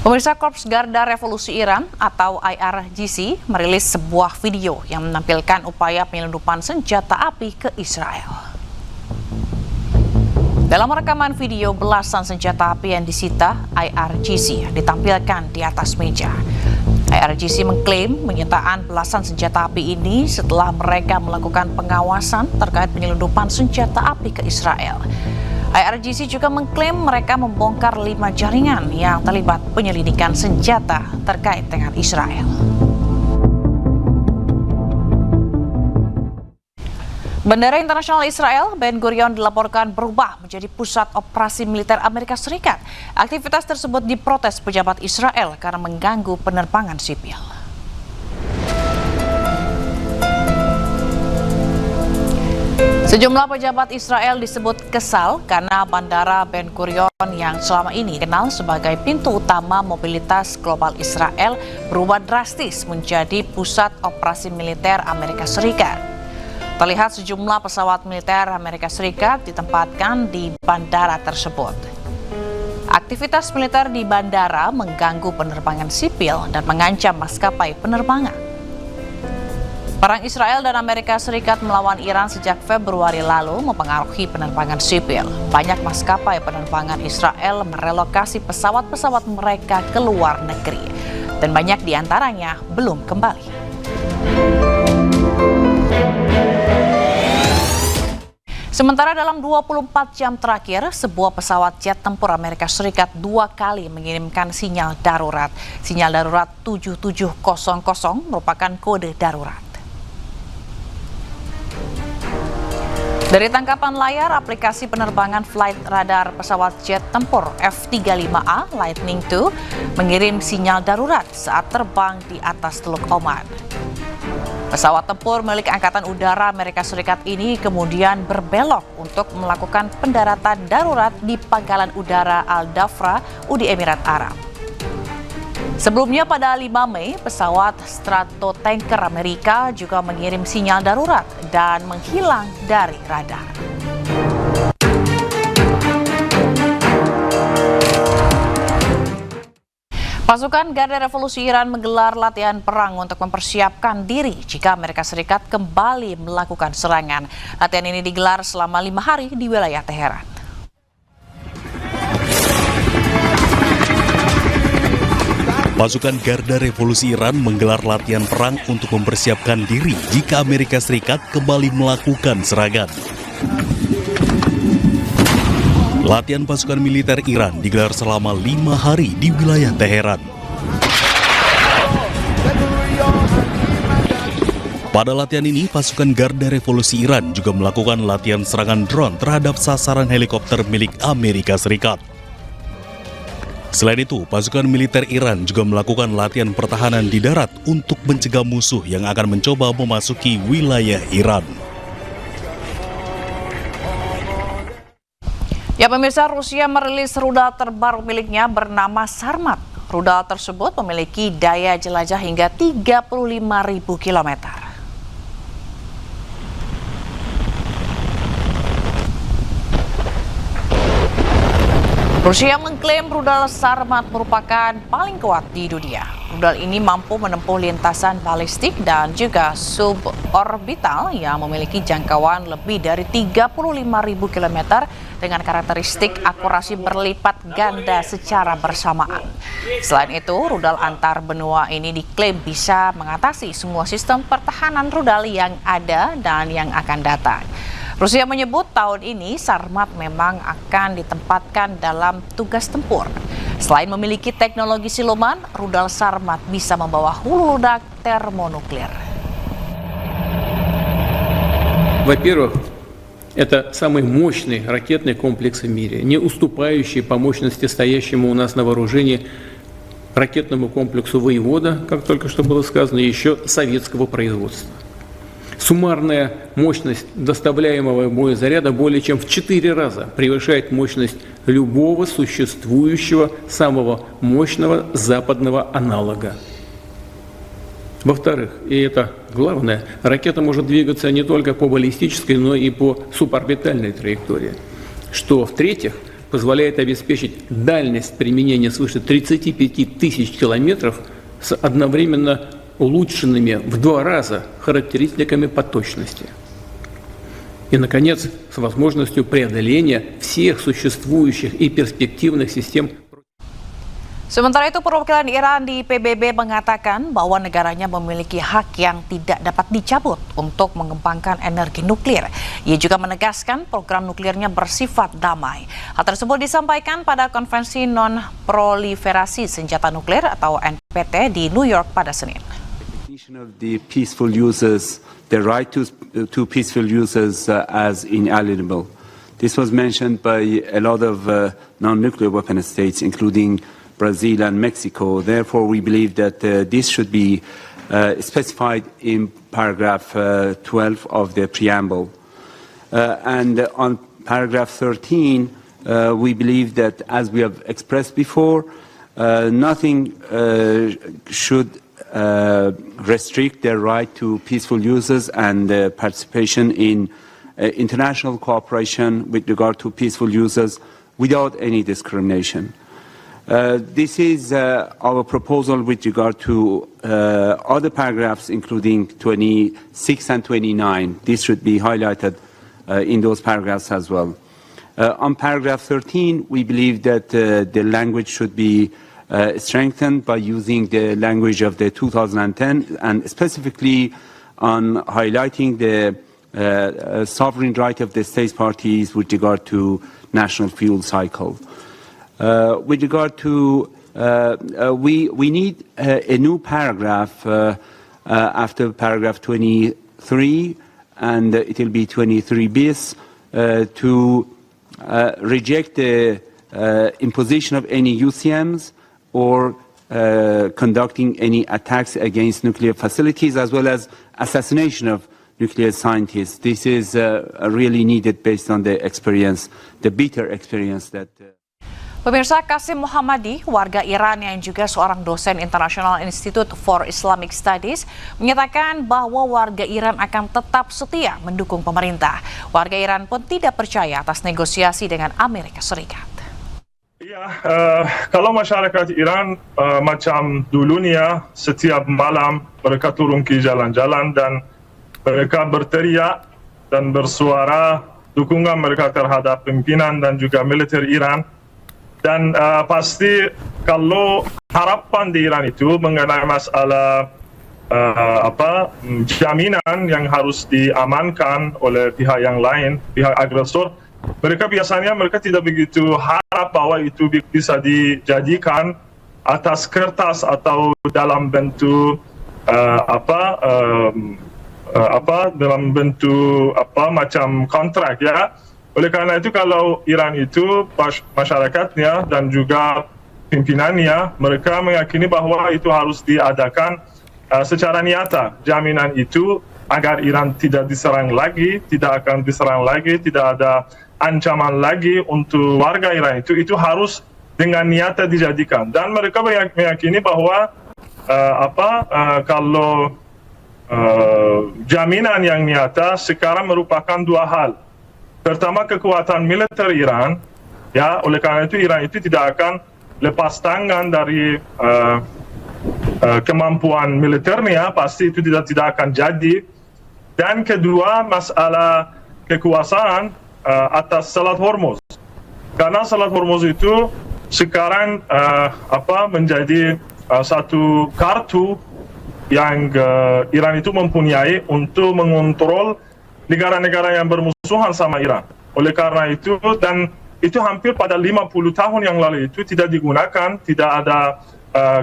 Pemirsa, Korps Garda Revolusi Iran atau IRGC merilis sebuah video yang menampilkan upaya penyelundupan senjata api ke Israel. Dalam rekaman video, belasan senjata api yang disita IRGC ditampilkan di atas meja. IRGC mengklaim penyitaan belasan senjata api ini setelah mereka melakukan pengawasan terkait penyelundupan senjata api ke Israel. IRGC juga mengklaim mereka membongkar 5 jaringan yang terlibat penyelidikan senjata terkait dengan Israel. Bandara Internasional Israel Ben Gurion dilaporkan berubah menjadi pusat operasi militer Amerika Serikat. Aktivitas tersebut diprotes pejabat Israel karena mengganggu penerbangan sipil. Sejumlah pejabat Israel disebut kesal karena Bandara Ben Gurion yang selama ini dikenal sebagai pintu utama mobilitas global Israel berubah drastis menjadi pusat operasi militer Amerika Serikat. Terlihat sejumlah pesawat militer Amerika Serikat ditempatkan di bandara tersebut. Aktivitas militer di bandara mengganggu penerbangan sipil dan mengancam maskapai penerbangan. Perang Israel dan Amerika Serikat melawan Iran sejak Februari lalu mempengaruhi penerbangan sipil. Banyak maskapai penerbangan Israel merelokasi pesawat-pesawat mereka ke luar negeri, dan banyak diantaranya belum kembali. Sementara dalam 24 jam terakhir, sebuah pesawat jet tempur Amerika Serikat 2 kali mengirimkan sinyal darurat. Sinyal darurat 7700 merupakan kode darurat. Dari tangkapan layar, aplikasi penerbangan flight radar pesawat jet tempur F-35A Lightning II mengirim sinyal darurat saat terbang di atas Teluk Oman. Pesawat tempur milik Angkatan Udara Amerika Serikat ini kemudian berbelok untuk melakukan pendaratan darurat di Pangkalan Udara Al-Dhafra, Uni Emirat Arab. Sebelumnya pada 5 Mei, pesawat Stratotanker Amerika juga mengirim sinyal darurat dan menghilang dari radar. Pasukan Garda Revolusi Iran menggelar latihan perang untuk mempersiapkan diri jika Amerika Serikat kembali melakukan serangan. Latihan ini digelar selama 5 hari di wilayah Teheran. Pasukan Garda Revolusi Iran menggelar latihan perang untuk mempersiapkan diri jika Amerika Serikat kembali melakukan serangan. Latihan pasukan militer Iran digelar selama 5 hari di wilayah Teheran. Pada latihan ini, pasukan Garda Revolusi Iran juga melakukan latihan serangan drone terhadap sasaran helikopter milik Amerika Serikat. Selain itu, pasukan militer Iran juga melakukan latihan pertahanan di darat untuk mencegah musuh yang akan mencoba memasuki wilayah Iran. Ya pemirsa, Rusia merilis rudal terbaru miliknya bernama Sarmat. Rudal tersebut memiliki daya jelajah hingga 35.000 km. Rusia mengklaim rudal Sarmat merupakan paling kuat di dunia. Rudal ini mampu menempuh lintasan balistik dan juga suborbital yang memiliki jangkauan lebih dari 35.000 km dengan karakteristik akurasi berlipat ganda secara bersamaan. Selain itu, rudal antar benua ini diklaim bisa mengatasi semua sistem pertahanan rudal yang ada dan yang akan datang. Rusia menyebut tahun ini Sarmat memang akan ditempatkan dalam tugas tempur. Selain memiliki teknologi siluman, rudal Sarmat bisa membawa hulu ledak termonuklir. Во-первых, это самый мощный ракетный комплекс в мире, не уступающий по мощности стоящему у нас на вооружении ракетному комплексу «Воевода», как только что было сказано, еще советского производства. Суммарная мощность доставляемого боезаряда более чем в 4 раза превышает мощность любого существующего самого мощного западного аналога. Во-вторых, и это главное, ракета может двигаться не только по баллистической, но и по суборбитальной траектории. Что, в-третьих, позволяет обеспечить дальность применения свыше 35 тысяч километров с одновременно улучшенными в 2 раза характеристиками по точности. И, наконец, с возможностью преодоления всех существующих и перспективных систем. Sementara itu, perwakilan Iran di PBB mengatakan bahwa negaranya memiliki hak yang tidak dapat dicabut untuk mengembangkan energi nuklir. Ia juga menegaskan program nuklirnya bersifat damai. Hal tersebut disampaikan pada Konvensi Non-Proliferasi Senjata Nuklir atau NPT di New York pada Senin. Of the peaceful users, the right to peaceful users as inalienable. This was mentioned by a lot of non-nuclear weapon states, including Brazil and Mexico. Therefore, we believe that this should be specified in paragraph 12 of the preamble. And on paragraph 13, we believe that, as we have expressed before, nothing should restrict their right to peaceful users and participation in international cooperation with regard to peaceful users without any discrimination. This is our proposal with regard to other paragraphs, including 26 and 29. This should be highlighted in those paragraphs as well. On paragraph 13, we believe that the language should be strengthened by using the language of the 2010 and specifically on highlighting the sovereign right of the states parties with regard to national fuel cycle. With regard to, we need a new paragraph after paragraph 23, and it will be 23 bis, to reject the imposition of any UCMs or conducting any attacks against nuclear facilities, as well as assassination of nuclear scientists. This is really needed based on the experience, the bitter experience that... Pemirsa, Qasim Muhammadi, warga Iran yang juga seorang dosen International Institute for Islamic Studies, menyatakan bahwa warga Iran akan tetap setia mendukung pemerintah. Warga Iran pun tidak percaya atas negosiasi dengan Amerika Serikat. Ya, kalau masyarakat Iran macam dulunya, setiap malam mereka turun ke jalan-jalan dan mereka berteriak dan bersuara dukungan mereka terhadap pimpinan dan juga militer Iran. Dan pasti kalau harapan di Iran itu mengenai masalah jaminan yang harus diamankan oleh pihak yang lain, pihak agresor, mereka tidak begitu harap bahwa itu bisa dijadikan atas kertas atau dalam bentuk macam kontrak, ya. Oleh karena itu, kalau Iran itu masyarakatnya dan juga pimpinannya, mereka meyakini bahwa itu harus diadakan secara nyata. Jaminan itu agar Iran tidak diserang lagi, tidak akan diserang lagi, tidak ada ancaman lagi untuk warga Iran itu harus dengan nyata dijadikan. Dan mereka meyakini bahwa kalau jaminan yang nyata sekarang merupakan 2 hal. Pertama, kekuatan militer Iran, ya, oleh karena itu Iran itu tidak akan lepas tangan dari kemampuan militernya, pasti itu tidak akan jadi. Dan kedua, masalah kekuasaan atas Selat Hormuz, karena Selat Hormuz itu sekarang menjadi satu kartu yang Iran itu mempunyai untuk mengontrol negara-negara yang bermusuhan sama Iran. Oleh karena itu, dan itu hampir pada 50 tahun yang lalu itu tidak digunakan, tidak ada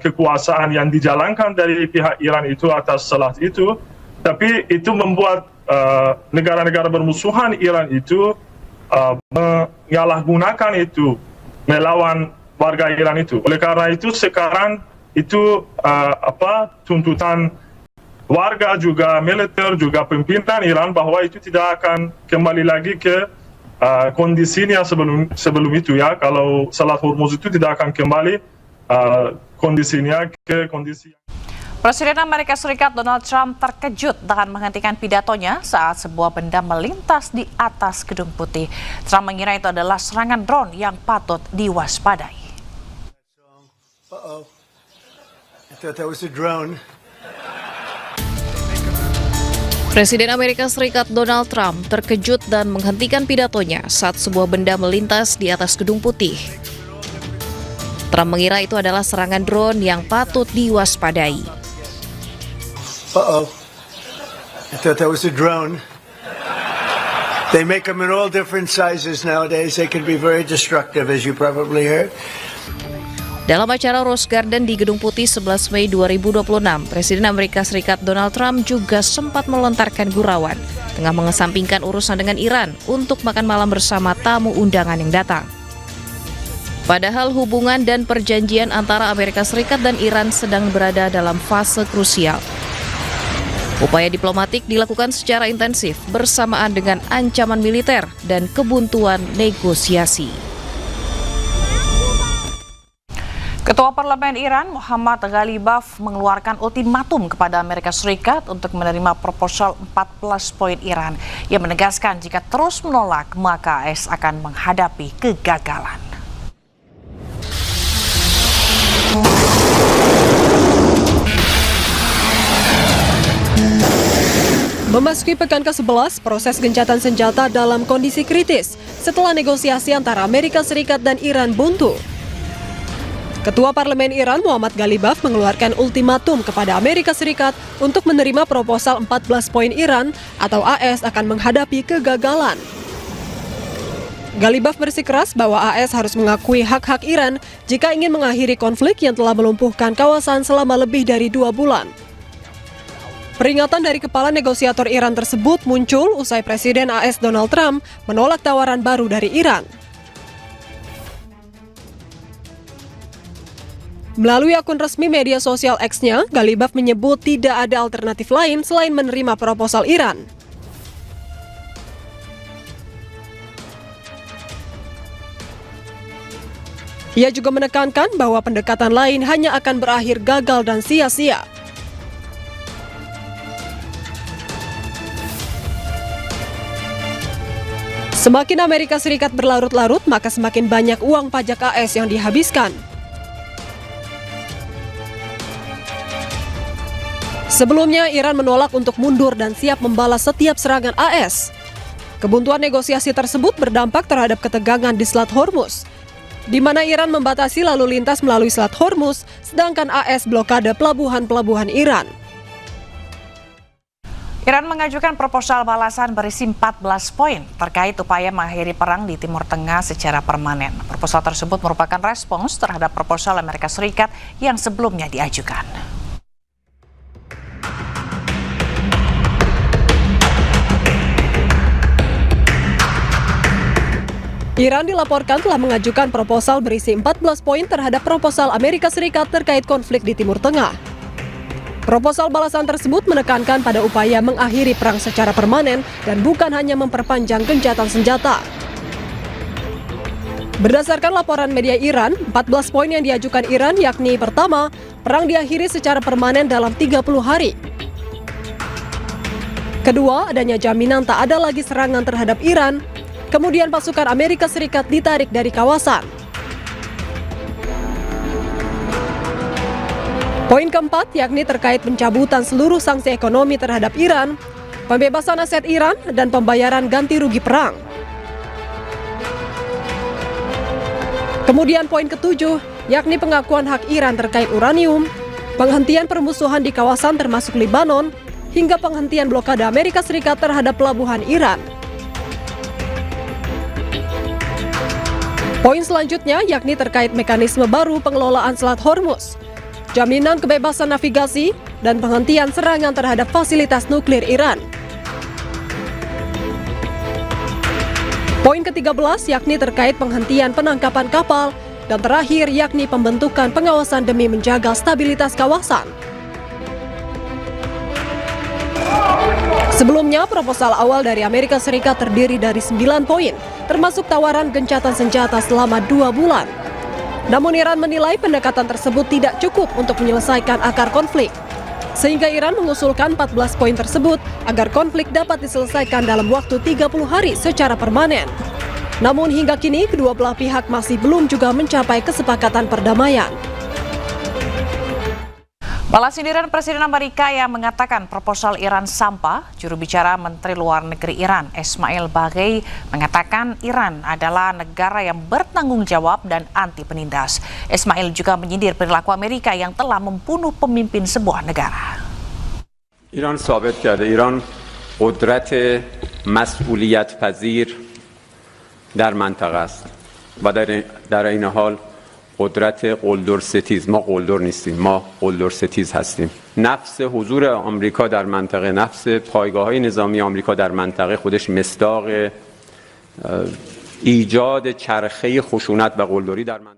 kekuasaan yang dijalankan dari pihak Iran itu atas Selat itu, tapi itu membuat negara-negara bermusuhan Iran itu menyalahgunakan itu, melawan warga Iran itu. Oleh karena itu, sekarang itu tuntutan warga juga militer juga pimpinan Iran bahwa itu tidak akan kembali lagi ke kondisinya sebelum itu, ya. Kalau Selat Hormuz itu tidak akan kembali kondisinya ke kondisi. Presiden Amerika Serikat Donald Trump terkejut dengan menghentikan pidatonya saat sebuah benda melintas di atas Gedung Putih. Trump mengira itu adalah serangan drone yang patut diwaspadai. I thought that was a drone. Presiden Amerika Serikat Donald Trump terkejut dan menghentikan pidatonya saat sebuah benda melintas di atas Gedung Putih. Trump mengira itu adalah serangan drone yang patut diwaspadai. I thought that was a drone. They make them in all different sizes nowadays. They can be very destructive, as you probably heard. Dalam acara Rose Garden di Gedung Putih 11 Mei 2026, Presiden Amerika Serikat Donald Trump juga sempat melontarkan gurauan tengah mengesampingkan urusan dengan Iran untuk makan malam bersama tamu undangan yang datang. Padahal hubungan dan perjanjian antara Amerika Serikat dan Iran sedang berada dalam fase krusial. Upaya diplomatik dilakukan secara intensif bersamaan dengan ancaman militer dan kebuntuan negosiasi. Ketua Parlemen Iran, Muhammad Ghalibaf, mengeluarkan ultimatum kepada Amerika Serikat untuk menerima proposal 14 poin Iran. Ia menegaskan jika terus menolak, maka AS akan menghadapi kegagalan. Memasuki pekan ke-11, proses gencatan senjata dalam kondisi kritis setelah negosiasi antara Amerika Serikat dan Iran buntu. Ketua Parlemen Iran Muhammad Ghalibaf mengeluarkan ultimatum kepada Amerika Serikat untuk menerima proposal 14 poin Iran atau AS akan menghadapi kegagalan. Ghalibaf bersikeras bahwa AS harus mengakui hak-hak Iran jika ingin mengakhiri konflik yang telah melumpuhkan kawasan selama lebih dari 2 bulan. Peringatan dari kepala negosiator Iran tersebut muncul usai Presiden AS Donald Trump menolak tawaran baru dari Iran. Melalui akun resmi media sosial X-nya, Ghalibaf menyebut tidak ada alternatif lain selain menerima proposal Iran. Ia juga menekankan bahwa pendekatan lain hanya akan berakhir gagal dan sia-sia. Semakin Amerika Serikat berlarut-larut, maka semakin banyak uang pajak AS yang dihabiskan. Sebelumnya, Iran menolak untuk mundur dan siap membalas setiap serangan AS. Kebuntuan negosiasi tersebut berdampak terhadap ketegangan di Selat Hormuz, di mana Iran membatasi lalu lintas melalui Selat Hormuz, sedangkan AS blokade pelabuhan-pelabuhan Iran. Iran mengajukan proposal balasan berisi 14 poin terkait upaya mengakhiri perang di Timur Tengah secara permanen. Proposal tersebut merupakan respons terhadap proposal Amerika Serikat yang sebelumnya diajukan. Iran dilaporkan telah mengajukan proposal berisi 14 poin terhadap proposal Amerika Serikat terkait konflik di Timur Tengah. Proposal balasan tersebut menekankan pada upaya mengakhiri perang secara permanen dan bukan hanya memperpanjang gencatan senjata. Berdasarkan laporan media Iran, 14 poin yang diajukan Iran yakni pertama, perang diakhiri secara permanen dalam 30 hari. Kedua, adanya jaminan tak ada lagi serangan terhadap Iran. Kemudian pasukan Amerika Serikat ditarik dari kawasan. Poin keempat yakni terkait pencabutan seluruh sanksi ekonomi terhadap Iran, pembebasan aset Iran, dan pembayaran ganti rugi perang. Kemudian poin ketujuh yakni pengakuan hak Iran terkait uranium, penghentian permusuhan di kawasan termasuk Lebanon, hingga penghentian blokade Amerika Serikat terhadap pelabuhan Iran. Poin selanjutnya yakni terkait mekanisme baru pengelolaan Selat Hormuz, jaminan kebebasan navigasi, dan penghentian serangan terhadap fasilitas nuklir Iran. Poin ke-13 yakni terkait penghentian penangkapan kapal, dan terakhir yakni pembentukan pengawasan demi menjaga stabilitas kawasan. Sebelumnya, proposal awal dari Amerika Serikat terdiri dari 9 poin, termasuk tawaran gencatan senjata selama 2 bulan. Namun Iran menilai pendekatan tersebut tidak cukup untuk menyelesaikan akar konflik. Sehingga Iran mengusulkan 14 poin tersebut agar konflik dapat diselesaikan dalam waktu 30 hari secara permanen. Namun hingga kini kedua belah pihak masih belum juga mencapai kesepakatan perdamaian. Balas sindiran Presiden Amerika yang mengatakan proposal Iran sampah, juru bicara Menteri Luar Negeri Iran, Ismail Baghai, mengatakan Iran adalah negara yang bertanggung jawab dan anti penindas. Ismail juga menyindir perilaku Amerika yang telah membunuh pemimpin sebuah negara. Iran ثابت کرده ایران قدرت مسئولیت پذیر در منطقه است و در این حال قدرت قلدر ستیز ما قلدر نیستیم ما قلدر ستیز هستیم نفس حضور آمریکا در منطقه نفس پایگاه‌های نظامی آمریکا در منطقه خودش مصداق ایجاد چرخه خشونت و قلدری در منطقه